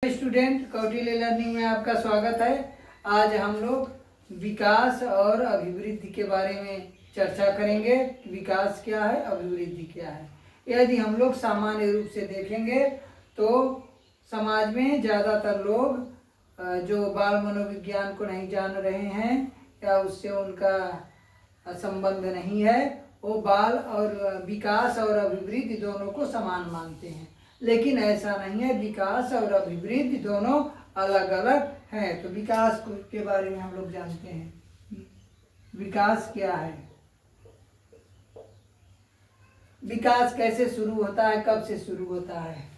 Student, Kautilya learning में आपका स्वागत है। आज हम लोग विकास और अभिवृद्धि के बारे में चर्चा करेंगे। विकास क्या है, अभिवृद्धि क्या है। यदि हम लोग सामान्य रूप से देखेंगे तो समाज में ज़्यादातर लोग जो बाल मनोविज्ञान को नहीं जान रहे हैं या उससे उनका संबंध नहीं है, वो बाल और विकास और अभिवृद्धि दोनों को समान मानते हैं। लेकिन ऐसा नहीं है, विकास और अभिवृद्धि दोनों अलग अलग हैं। तो विकास के बारे में हम लोग जानते हैं। विकास क्या है, विकास कैसे शुरू होता है, कब से शुरू होता है।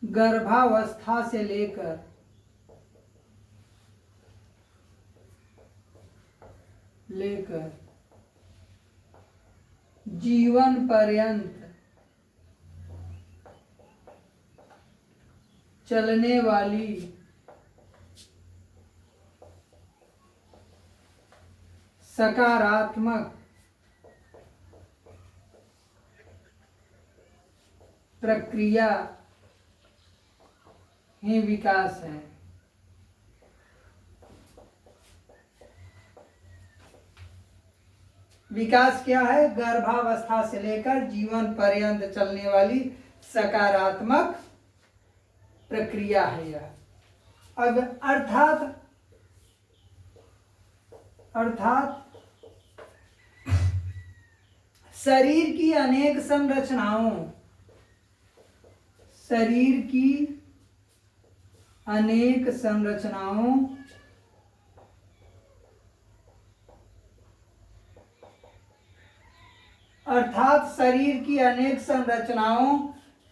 गर्भावस्था से लेकर जीवन पर्यंत चलने वाली सकारात्मक प्रक्रिया ही विकास है। विकास क्या है? गर्भावस्था से लेकर जीवन पर्यंत चलने वाली सकारात्मक प्रक्रिया है यह। अब अर्थात शरीर की अनेक संरचनाओं अर्थात शरीर की अनेक संरचनाओं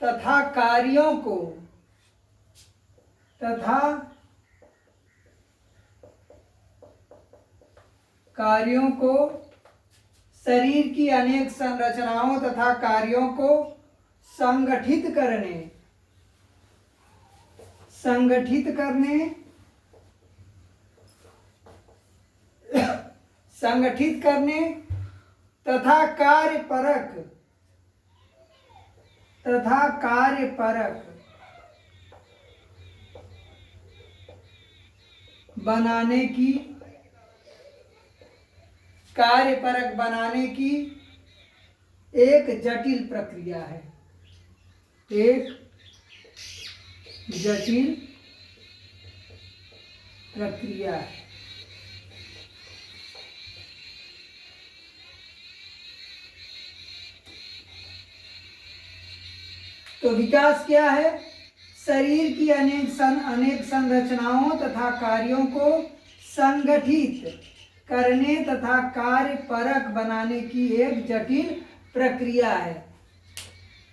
तथा कार्यों को शरीर की अनेक संरचनाओं तथा कार्यों को संगठित करने तथा कार्यपरक बनाने की एक जटिल प्रक्रिया है। तो विकास क्या है? शरीर की अनेक संरचनाओं तथा कार्यों को संगठित करने तथा कार्यपरक बनाने की एक जटिल प्रक्रिया है।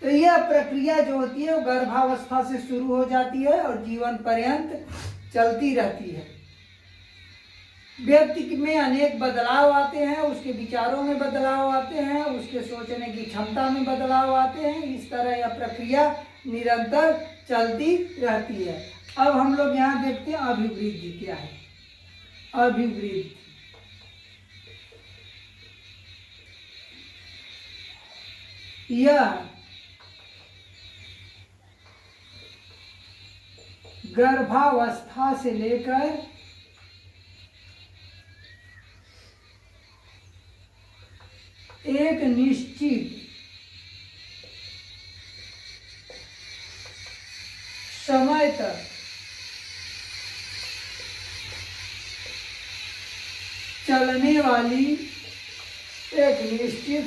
तो यह प्रक्रिया जो होती है वो गर्भावस्था से शुरू हो जाती है और जीवन पर्यंत चलती रहती है। व्यक्ति में अनेक बदलाव आते हैं, उसके विचारों में बदलाव आते हैं, उसके सोचने की क्षमता में बदलाव आते हैं। इस तरह यह प्रक्रिया निरंतर चलती रहती है। अब हम लोग यहाँ देखते हैं अभिवृद्धि क्या है। अभिवृद्धि यह गर्भावस्था से लेकर एक निश्चित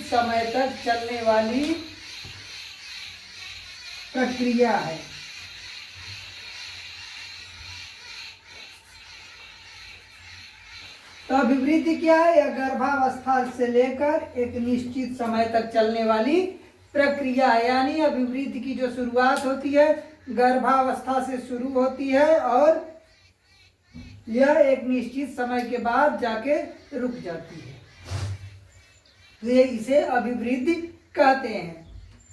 समय तक चलने वाली प्रक्रिया है। तो अभिवृद्धि क्या है? यह गर्भावस्था से लेकर एक निश्चित समय तक चलने वाली प्रक्रिया है। यानी अभिवृद्धि की जो शुरुआत होती है गर्भावस्था से शुरू होती है और यह एक निश्चित समय के बाद जाके रुक जाती है। तो ये इसे अभिवृद्धि कहते हैं।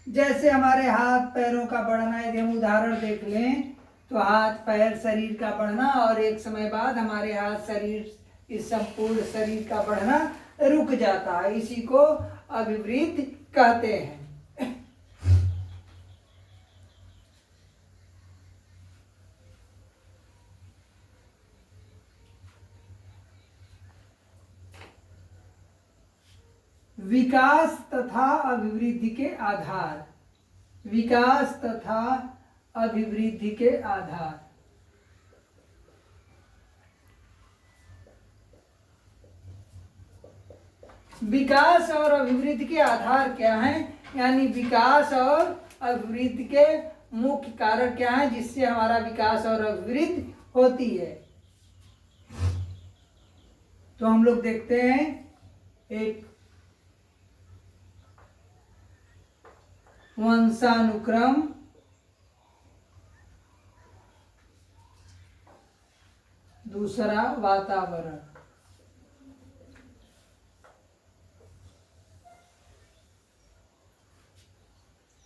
जैसे हमारे हाथ पैरों का बढ़ना, यदि हम उदाहरण देख लें तो हाथ पैर शरीर का बढ़ना और एक समय बाद हमारे हाथ इस संपूर्ण शरीर का बढ़ना रुक जाता है। इसी को अभिवृद्धि कहते हैं। विकास तथा अभिवृद्धि के आधार। विकास तथा अभिवृद्धि के आधार। विकास और अभिवृद्धि के आधार क्या हैं? यानी विकास और अभिवृद्धि के मुख्य कारक क्या हैं जिससे हमारा विकास और अभिवृद्धि होती है? तो हम लोग देखते हैं, एक वंशानुक्रम, दूसरा वातावरण।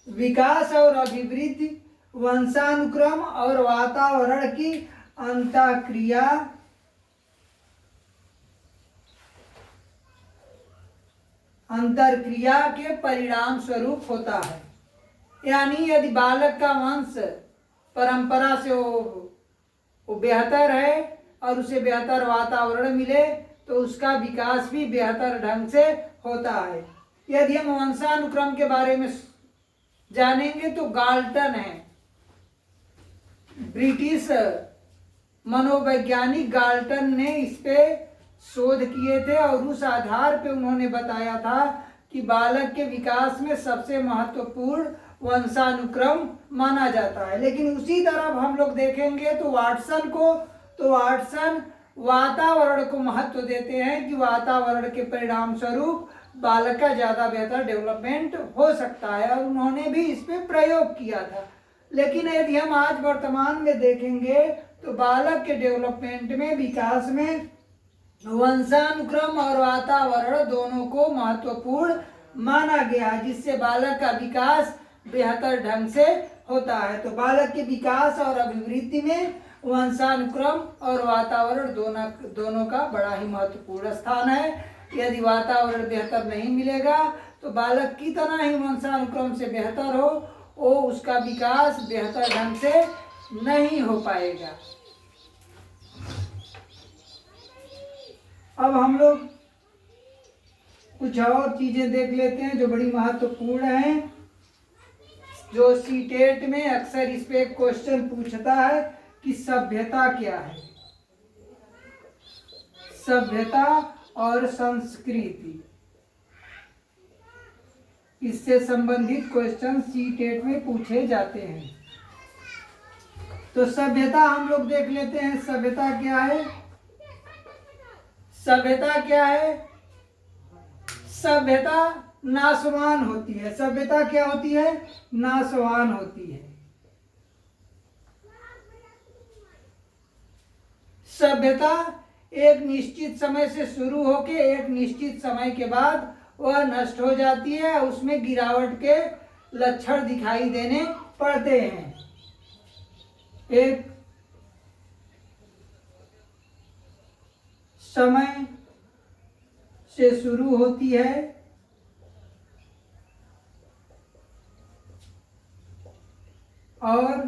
विकास और अभिवृद्धि वंशानुक्रम और वातावरण की अंतरक्रिया के परिणाम स्वरूप होता है। यानी यदि बालक का वंश परंपरा से वो बेहतर है और उसे बेहतर वातावरण मिले तो उसका विकास भी बेहतर ढंग से होता है। यदि हम वंशानुक्रम के बारे में जानेंगे तो गाल्टन है, ब्रिटिश मनोवैज्ञानिक गाल्टन ने इस पे शोध किए थे और उस आधार पे उन्होंने बताया था कि बालक के विकास में सबसे महत्वपूर्ण वंशानुक्रम माना जाता है। लेकिन उसी तरफ हम लोग देखेंगे तो वाटसन वातावरण को महत्व देते हैं कि वातावरण के परिणाम स्वरूप बालक का ज़्यादा बेहतर डेवलपमेंट हो सकता है और उन्होंने भी इस पे प्रयोग किया था। लेकिन यदि हम आज वर्तमान में देखेंगे तो बालक के डेवलपमेंट में, विकास में वंशानुक्रम और वातावरण दोनों को महत्वपूर्ण माना गया, जिससे बालक का विकास बेहतर ढंग से होता है। तो बालक के विकास और अभिवृद्धि में वंशानुक्रम और वातावरण दोनों का बड़ा ही महत्वपूर्ण स्थान है। यदि वातावरण बेहतर नहीं मिलेगा तो बालक की तरह ही वंशानुक्रम से बेहतर हो, वो उसका विकास बेहतर ढंग से नहीं हो पाएगा। अब हम लोग कुछ और चीजें देख लेते हैं जो बड़ी महत्वपूर्ण हैं, जो सीटेट में अक्सर इस पे क्वेश्चन पूछता है कि सभ्यता क्या है। सभ्यता और संस्कृति, इससे संबंधित क्वेश्चन सीटेट में पूछे जाते हैं। तो सभ्यता हम लोग देख लेते हैं, सभ्यता क्या है। सभ्यता क्या है? सभ्यता नाशवान होती है। सभ्यता क्या होती है? नाशवान होती है। सभ्यता एक निश्चित समय से शुरू होकर एक निश्चित समय के बाद वह नष्ट हो जाती है, उसमें गिरावट के लक्षण दिखाई देने पड़ते हैं। एक समय से शुरू होती है और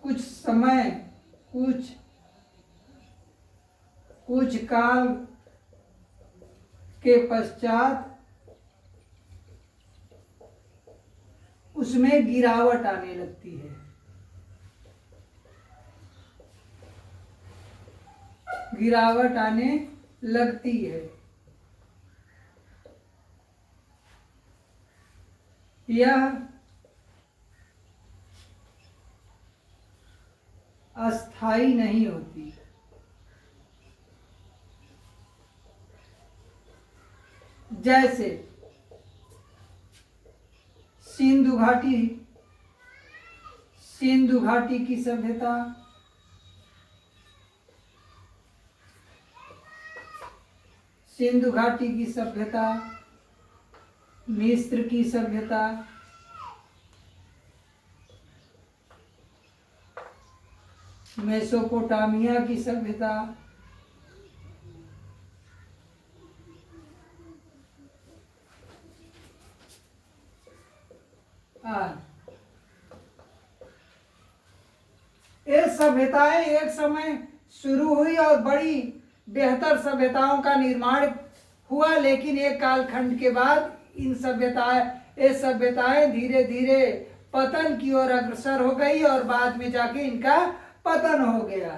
कुछ समय कुछ काल के पश्चात उसमें गिरावट आने लगती है। गिरावट आने लगती है। यह अस्थाई नहीं होती। जैसे सिंधु घाटी की सभ्यता, सिंधु घाटी की सभ्यता, मिस्र की सभ्यता, मेसोपोटामिया की सभ्यता, ये सभ्यताएं एक समय शुरू हुई और बड़ी बेहतर सभ्यताओं का निर्माण हुआ, लेकिन एक कालखंड के बाद ये सभ्यताएं धीरे धीरे पतन की ओर अग्रसर हो गई और बाद में जाके इनका पतन हो गया।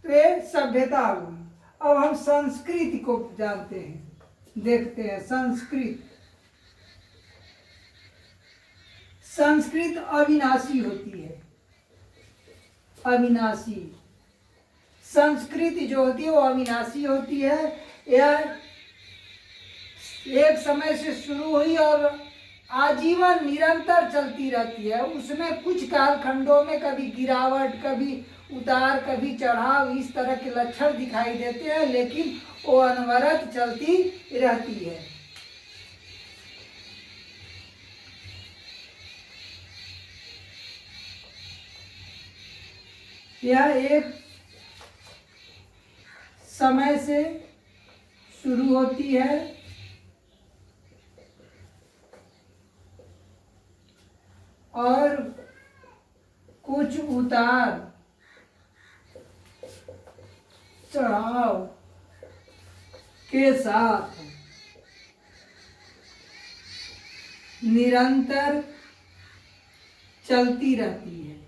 तो ये सभ्यता हुई। अब हम संस्कृति को जानते हैं, देखते हैं। संस्कृत अविनाशी होती है, अविनाशी। संस्कृति जो होती है वो अविनाशी होती है। यह एक समय से शुरू हुई और आजीवन निरंतर चलती रहती है। उसमें कुछ कालखंडों में कभी गिरावट, कभी उतार, कभी चढ़ाव, इस तरह के लक्षण दिखाई देते हैं, लेकिन वो अनवरत चलती रहती है। यह एक समय से शुरू होती है और कुछ उतार चढ़ाव के साथ निरंतर चलती रहती है।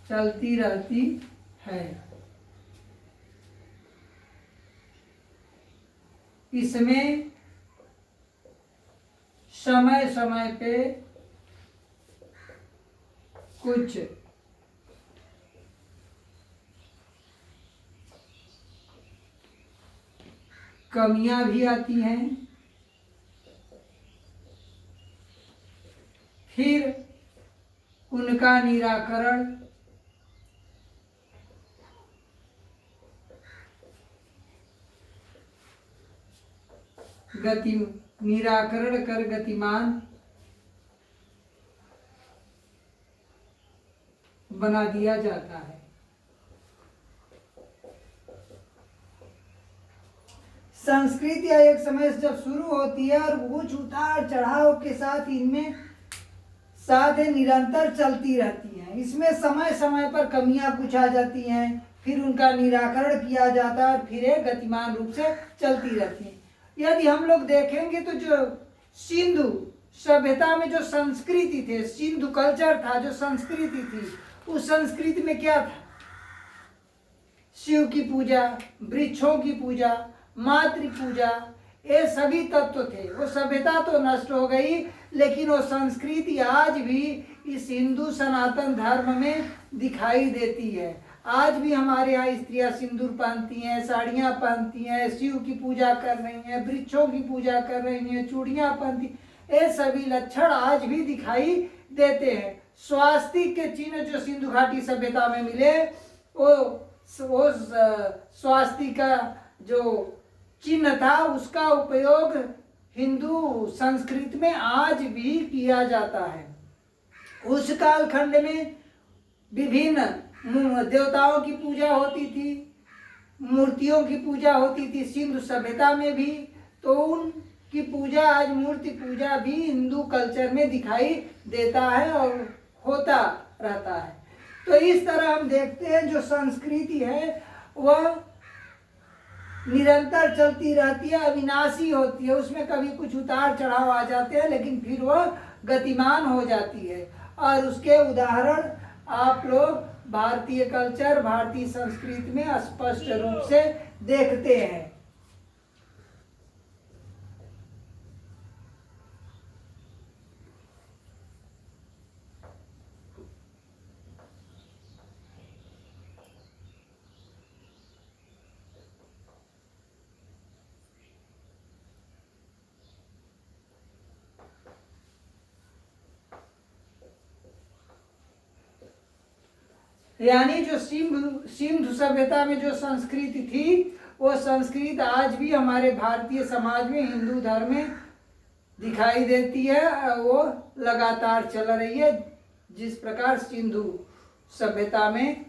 चलती रहती है। इसमें समय समय पे कुछ कमियां भी आती हैं, फिर उनका निराकरण कर गतिमान बना दिया जाता है। संस्कृति एक समय से जब शुरू होती है और कुछ उतार चढ़ाव के साथ इनमें साथ निरंतर चलती रहती हैं। इसमें समय समय पर कमियां कुछ आ जाती हैं, फिर उनका निराकरण किया जाता है और फिर एक गतिमान रूप से चलती रहती है। यदि हम लोग देखेंगे तो जो सिंधु सभ्यता में जो संस्कृति थे, सिंधु कल्चर था, जो संस्कृति थी, उस संस्कृति में क्या था? शिव की पूजा, वृक्षों की पूजा, मातृ पूजा, ये सभी तत्व थे। वो सभ्यता तो नष्ट हो गई, लेकिन वो संस्कृति आज भी इस हिंदू सनातन धर्म में दिखाई देती है। आज भी हमारे यहाँ स्त्रियां सिंदूर पहनती हैं, साड़ियाँ पहनती हैं, शिव की पूजा कर रही हैं, वृक्षों की पूजा कर रही हैं, चूड़ियाँ पहनती, ये सभी लक्षण आज भी दिखाई देते हैं। स्वास्तिक के चिन्ह जो सिंधु घाटी सभ्यता में मिले, वो स्वास्तिक का जो चिन्ह था उसका उपयोग हिंदू संस्कृति में आज भी किया जाता है। उस कालखंड में विभिन्न देवताओं की पूजा होती थी, मूर्तियों की पूजा होती थी सिंधु सभ्यता में भी। तो उनकी पूजा, आज मूर्ति पूजा भी हिंदू कल्चर में दिखाई देता है और होता रहता है। तो इस तरह हम देखते हैं जो संस्कृति है वह निरंतर चलती रहती है, अविनाशी होती है। उसमें कभी कुछ उतार चढ़ाव आ जाते हैं, लेकिन फिर वह गतिमान हो जाती है। और उसके उदाहरण आप लोग भारतीय कल्चर, भारतीय संस्कृति में स्पष्ट रूप से देखते हैं। यानी जो सिंधु सभ्यता में जो संस्कृति थी, वो संस्कृति आज भी हमारे भारतीय समाज में, हिंदू धर्म में दिखाई देती है। वो लगातार चल रही है, जिस प्रकार सिंधु सभ्यता में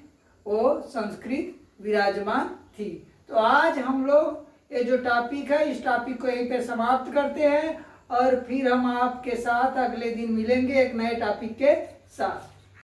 वो संस्कृति विराजमान थी। तो आज हम लोग ये जो टॉपिक है, इस टॉपिक को यहीं पे समाप्त करते हैं और फिर हम आपके साथ अगले दिन मिलेंगे एक नए टॉपिक के साथ।